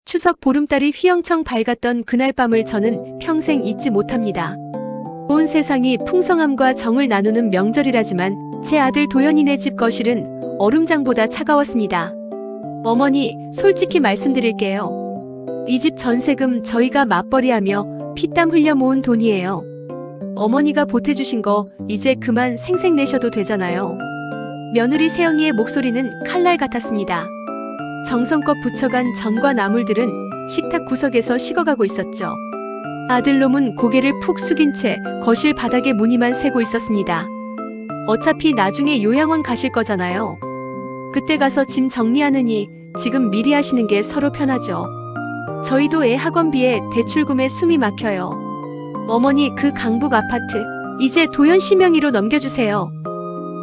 추석 보름달이 휘영청 밝았던 그날 밤을 저는 평생 잊지 못합니다. 온 세상이 풍성함과 정을 나누는 명절이라지만 제 아들 도연이네 집 거실은 얼음장보다 차가웠습니다. 어머니, 솔직히 말씀드릴게요. 이 집 전세금 저희가 맞벌이하며 피땀 흘려 모은 돈이에요. 어머니가 보태주신 거 이제 그만 생색 내셔도 되잖아요. 며느리 세영이의 목소리는 칼날 같았습니다. 정성껏 부쳐간 전과 나물들은 식탁 구석에서 식어가고 있었죠. 아들놈은 고개를 푹 숙인 채 거실 바닥에 무늬만 세고 있었습니다. 어차피 나중에 요양원 가실 거잖아요. 그때 가서 짐 정리하느니 지금 미리 하시는 게 서로 편하죠. 저희도 애 학원비에 대출금에 숨이 막혀요. 어머니, 그 강북 아파트 이제 도연 씨 명의로 넘겨주세요.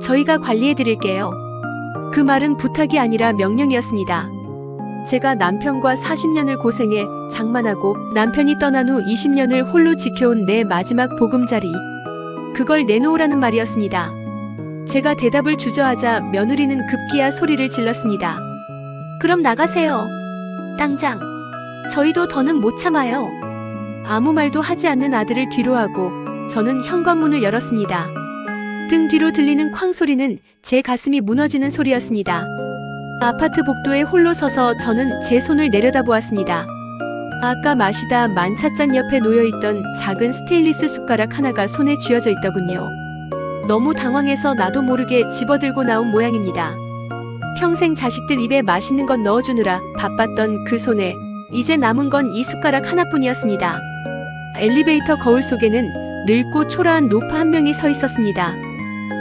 저희가 관리해드릴게요. 그 말은 부탁이 아니라 명령이었습니다. 제가 남편과 40년을 고생해 장만하고 남편이 떠난 후 20년을 홀로 지켜온 내 마지막 보금자리. 그걸 내놓으라는 말이었습니다. 제가 대답을 주저하자 며느리는 급기야 소리를 질렀습니다. 그럼 나가세요. 당장. 저희도 더는 못 참아요. 아무 말도 하지 않는 아들을 뒤로하고 저는 현관문을 열었습니다. 등 뒤로 들리는 쾅 소리는 제 가슴이 무너지는 소리였습니다. 아파트 복도에 홀로 서서 저는 제 손을 내려다보았습니다. 아까 마시다 만찻잔 옆에 놓여있던 작은 스테인리스 숟가락 하나가 손에 쥐어져 있더군요. 너무 당황해서 나도 모르게 집어들고 나온 모양입니다. 평생 자식들 입에 맛있는 것 넣어주느라 바빴던 그 손에 이제 남은 건 이 숟가락 하나뿐이었습니다. 엘리베이터 거울 속에는 늙고 초라한 노파 한 명이 서 있었습니다.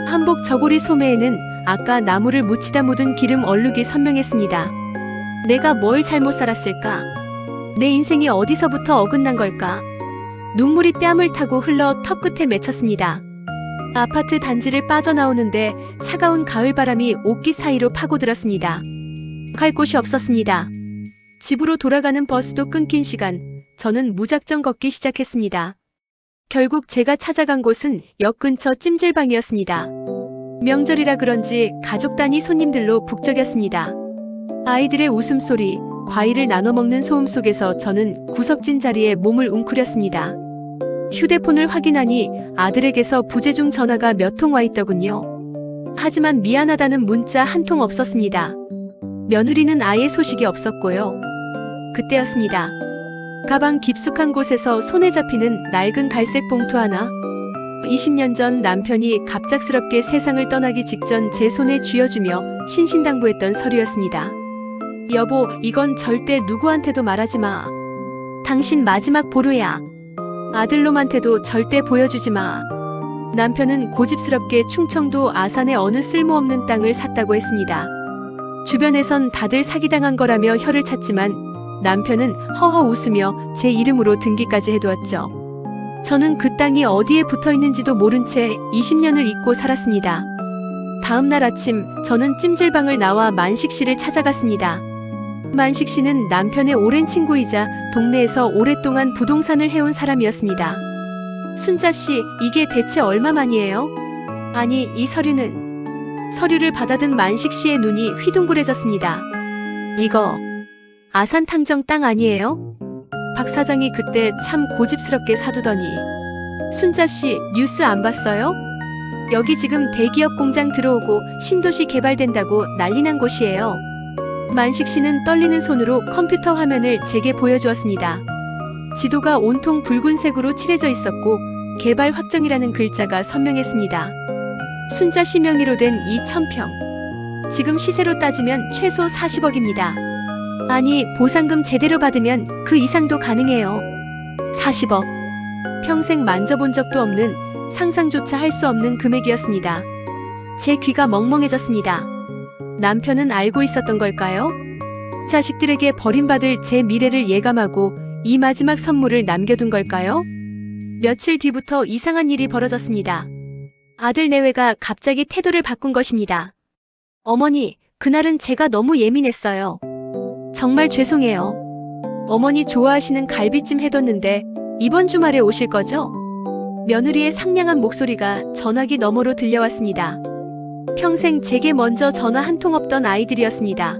한복 저고리 소매에는 아까 나무를 묻히다 묻은 기름 얼룩이 선명했습니다. 내가 뭘 잘못 살았을까? 내 인생이 어디서부터 어긋난 걸까? 눈물이 뺨을 타고 흘러 턱끝에 맺혔습니다. 아파트 단지를 빠져나오는데 차가운 가을바람이 옷깃 사이로 파고들었습니다. 갈 곳이 없었습니다. 집으로 돌아가는 버스도 끊긴 시간, 저는 무작정 걷기 시작했습니다. 결국 제가 찾아간 곳은 역 근처 찜질방이었습니다. 명절이라 그런지 가족 단위 손님들로 북적였습니다. 아이들의 웃음소리, 과일을 나눠 먹는 소음 속에서 저는 구석진 자리에 몸을 웅크렸습니다. 휴대폰을 확인하니 아들에게서 부재중 전화가 몇 통 와 있더군요. 하지만 미안하다는 문자 한 통 없었습니다. 며느리는 아예 소식이 없었고요. 그때였습니다. 가방 깊숙한 곳에서 손에 잡히는 낡은 갈색 봉투 하나. 20년 전 남편이 갑작스럽게 세상을 떠나기 직전 제 손에 쥐어주며 신신당부했던 서류였습니다. 여보, 이건 절대 누구한테도 말하지 마. 당신 마지막 보루야. 아들놈한테도 절대 보여주지 마. 남편은 고집스럽게 충청도 아산의 어느 쓸모없는 땅을 샀다고 했습니다. 주변에선 다들 사기당한 거라며 혀를 찼지만 남편은 허허 웃으며 제 이름으로 등기까지 해두었죠. 저는 그 땅이 어디에 붙어있는지도 모른 채 20년을 잊고 살았습니다. 다음 날 아침 저는 찜질방을 나와 만식 씨를 찾아갔습니다. 만식 씨는 남편의 오랜 친구이자 동네에서 오랫동안 부동산을 해온 사람이었습니다. 순자 씨, 이게 대체 얼마만이에요? 아니, 이 서류를 받아든 만식 씨의 눈이 휘둥그레졌습니다. 이거 아산 탕정 땅 아니에요? 박 사장이 그때 참 고집스럽게 사두더니. 순자 씨, 뉴스 안 봤어요? 여기 지금 대기업 공장 들어오고 신도시 개발된다고 난리난 곳이에요. 만식 씨는 떨리는 손으로 컴퓨터 화면을 제게 보여주었습니다. 지도가 온통 붉은색으로 칠해져 있었고 개발 확정이라는 글자가 선명했습니다. 순자 씨 명의로 된 이 1000평. 지금 시세로 따지면 최소 40억입니다. 아니, 보상금 제대로 받으면 그 이상도 가능해요. 40억. 평생 만져본 적도 없는, 상상조차 할 수 없는 금액이었습니다. 제 귀가 멍멍해졌습니다. 남편은 알고 있었던 걸까요? 자식들에게 버림받을 제 미래를 예감하고 이 마지막 선물을 남겨둔 걸까요? 며칠 뒤부터 이상한 일이 벌어졌습니다. 아들 내외가 갑자기 태도를 바꾼 것입니다. 어머니, 그날은 제가 너무 예민했어요. 정말 죄송해요. 어머니 좋아하시는 갈비찜 해뒀는데 이번 주말에 오실 거죠? 며느리의 상냥한 목소리가 전화기 너머로 들려왔습니다. 평생 제게 먼저 전화 한 통 없던 아이들이었습니다.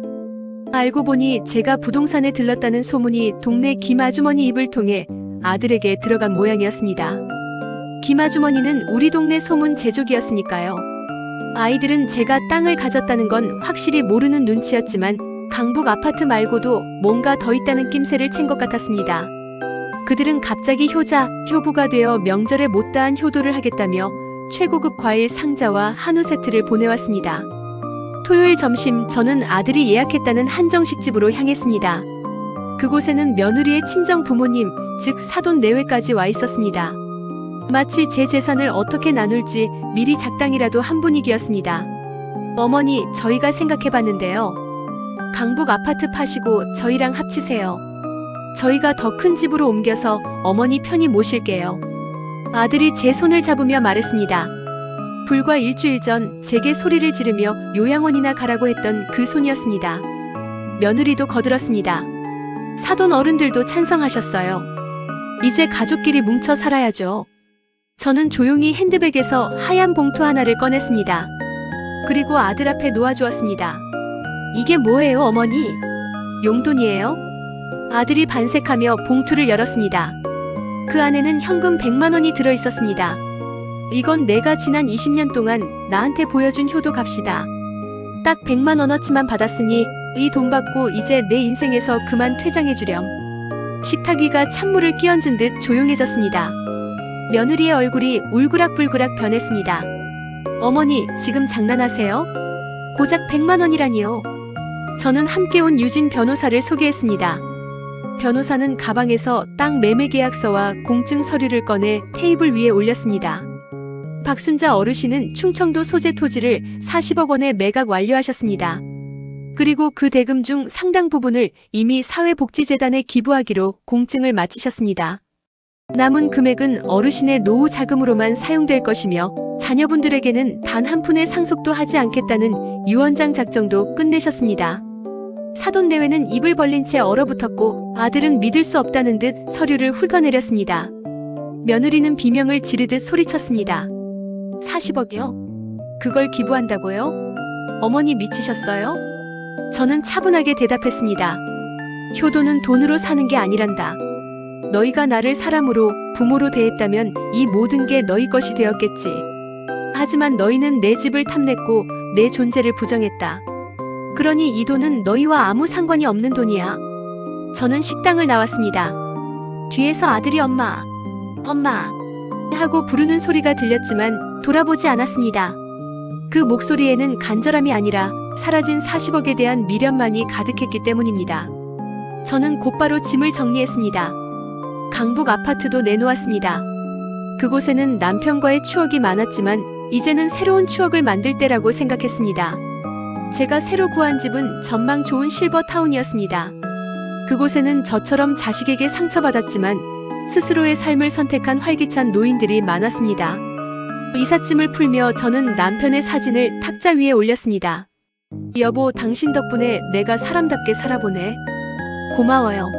알고 보니 제가 부동산에 들렀다는 소문이 동네 김아주머니 입을 통해 아들에게 들어간 모양이었습니다. 김아주머니는 우리 동네 소문 제조기였으니까요. 아이들은 제가 땅을 가졌다는 건 확실히 모르는 눈치였지만 강북 아파트 말고도 뭔가 더 있다는 낌새를 챈 것 같았습니다. 그들은 갑자기 효부가 되어 명절에 못다한 효도를 하겠다며 최고급 과일 상자와 한우 세트를 보내왔습니다. 토요일 점심 저는 아들이 예약했다는 한정식집으로 향했습니다. 그곳에는 며느리의 친정 부모님, 즉 사돈 내외까지 와 있었습니다. 마치 제 재산을 어떻게 나눌지 미리 작당이라도 한 분위기였습니다. 어머니, 저희가 생각해봤는데요. 강북 아파트 파시고 저희랑 합치세요. 저희가 더 큰 집으로 옮겨서 어머니 편히 모실게요. 아들이 제 손을 잡으며 말했습니다. 불과 일주일 전 제게 소리를 지르며 요양원이나 가라고 했던 그 손이었습니다. 며느리도 거들었습니다. 사돈 어른들도 찬성하셨어요. 이제 가족끼리 뭉쳐 살아야죠. 저는 조용히 핸드백에서 하얀 봉투 하나를 꺼냈습니다. 그리고 아들 앞에 놓아주었습니다. 이게 뭐예요, 어머니? 용돈이에요? 아들이 반색하며 봉투를 열었습니다. 그 안에는 현금 100만 원이 들어있었습니다. 이건 내가 지난 20년 동안 나한테 보여준 효도 값이다. 딱 100만 원어치만 받았으니 이 돈 받고 이제 내 인생에서 그만 퇴장해주렴. 식탁 위가 찬물을 끼얹은 듯 조용해졌습니다. 며느리의 얼굴이 울그락불그락 변했습니다. 어머니, 지금 장난하세요? 고작 100만 원이라니요. 저는 함께 온 유진 변호사를 소개했습니다. 변호사는 가방에서 땅 매매 계약서와 공증 서류를 꺼내 테이블 위에 올렸습니다. 박순자 어르신은 충청도 소재 토지를 40억 원에 매각 완료하셨습니다. 그리고 그 대금 중 상당 부분을 이미 사회복지재단에 기부하기로 공증을 마치셨습니다. 남은 금액은 어르신의 노후 자금으로만 사용될 것이며 자녀분들에게는 단 한 푼의 상속도 하지 않겠다는 유언장 작정도 끝내셨습니다. 사돈 내외는 입을 벌린 채 얼어붙었고 아들은 믿을 수 없다는 듯 서류를 훑어내렸습니다. 며느리는 비명을 지르듯 소리쳤습니다. 40억이요? 그걸 기부한다고요? 어머니 미치셨어요? 저는 차분하게 대답했습니다. 효도는 돈으로 사는 게 아니란다. 너희가 나를 사람으로, 부모로 대했다면 이 모든 게 너희 것이 되었겠지. 하지만 너희는 내 집을 탐냈고 내 존재를 부정했다. 그러니 이 돈은 너희와 아무 상관이 없는 돈이야. 저는 식당을 나왔습니다. 뒤에서 아들이 엄마 하고 부르는 소리가 들렸지만 돌아보지 않았습니다. 그 목소리에는 간절함이 아니라 사라진 40억에 대한 미련만이 가득했기 때문입니다. 저는 곧바로 짐을 정리했습니다. 강북 아파트도 내놓았습니다. 그곳에는 남편과의 추억이 많았지만 이제는 새로운 추억을 만들 때라고 생각했습니다. 제가 새로 구한 집은 전망 좋은 실버타운이었습니다. 그곳에는 저처럼 자식에게 상처받았지만 스스로의 삶을 선택한 활기찬 노인들이 많았습니다. 이삿짐을 풀며 저는 남편의 사진을 탁자 위에 올렸습니다. 여보, 당신 덕분에 내가 사람답게 살아보네. 고마워요.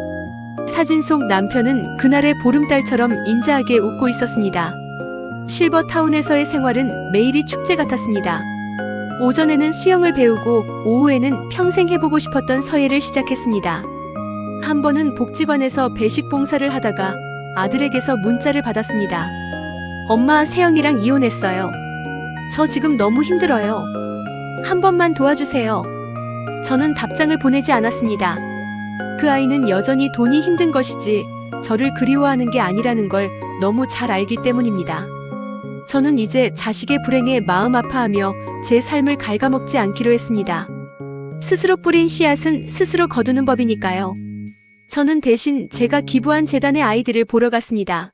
사진 속 남편은 그날의 보름달처럼 인자하게 웃고 있었습니다. 실버타운에서의 생활은 매일이 축제 같았습니다. 오전에는 수영을 배우고 오후에는 평생 해보고 싶었던 서예를 시작했습니다. 한 번은 복지관에서 배식 봉사를 하다가 아들에게서 문자를 받았습니다. 엄마, 세영이랑 이혼했어요. 저 지금 너무 힘들어요. 한 번만 도와주세요. 저는 답장을 보내지 않았습니다. 그 아이는 여전히 돈이 힘든 것이지 저를 그리워하는 게 아니라는 걸 너무 잘 알기 때문입니다. 저는 이제 자식의 불행에 마음 아파하며 제 삶을 갉아먹지 않기로 했습니다. 스스로 뿌린 씨앗은 스스로 거두는 법이니까요. 저는 대신 제가 기부한 재단의 아이들을 보러 갔습니다.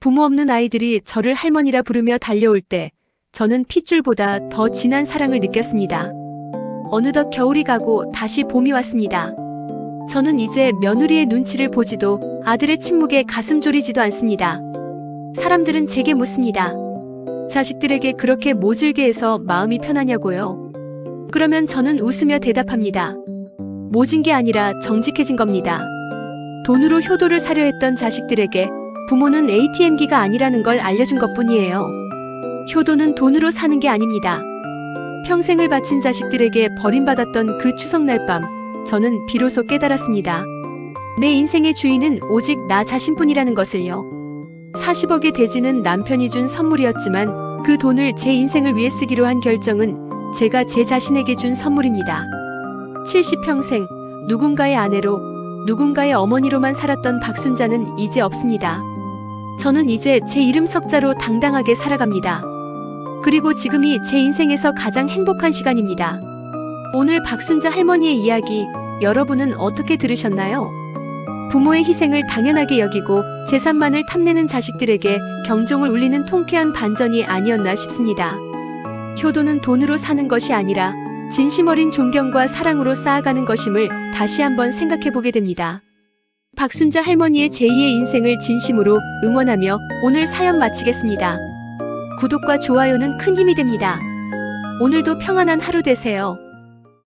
부모 없는 아이들이 저를 할머니라 부르며 달려올 때 저는 핏줄보다 더 진한 사랑을 느꼈습니다. 어느덧 겨울이 가고 다시 봄이 왔습니다. 저는 이제 며느리의 눈치를 보지도 아들의 침묵에 가슴 졸이지도 않습니다. 사람들은 제게 묻습니다. 자식들에게 그렇게 모질게 해서 마음이 편하냐고요? 그러면 저는 웃으며 대답합니다. 모진 게 아니라 정직해진 겁니다. 돈으로 효도를 사려 했던 자식들에게 부모는 ATM기가 아니라는 걸 알려준 것뿐이에요. 효도는 돈으로 사는 게 아닙니다. 평생을 바친 자식들에게 버림받았던 그 추석날 밤, 저는 비로소 깨달았습니다. 내 인생의 주인은 오직 나 자신뿐이라는 것을요. 40억의 대지는 남편이 준 선물이었지만 그 돈을 제 인생을 위해 쓰기로 한 결정은 제가 제 자신에게 준 선물입니다. 70평생 누군가의 아내로, 누군가의 어머니로만 살았던 박순자는 이제 없습니다. 저는 이제 제 이름 석자로 당당하게 살아갑니다. 그리고 지금이 제 인생에서 가장 행복한 시간입니다. 오늘 박순자 할머니의 이야기, 여러분은 어떻게 들으셨나요? 부모의 희생을 당연하게 여기고 재산만을 탐내는 자식들에게 경종을 울리는 통쾌한 반전이 아니었나 싶습니다. 효도는 돈으로 사는 것이 아니라 진심 어린 존경과 사랑으로 쌓아가는 것임을 다시 한번 생각해보게 됩니다. 박순자 할머니의 제2의 인생을 진심으로 응원하며 오늘 사연 마치겠습니다. 구독과 좋아요는 큰 힘이 됩니다. 오늘도 평안한 하루 되세요.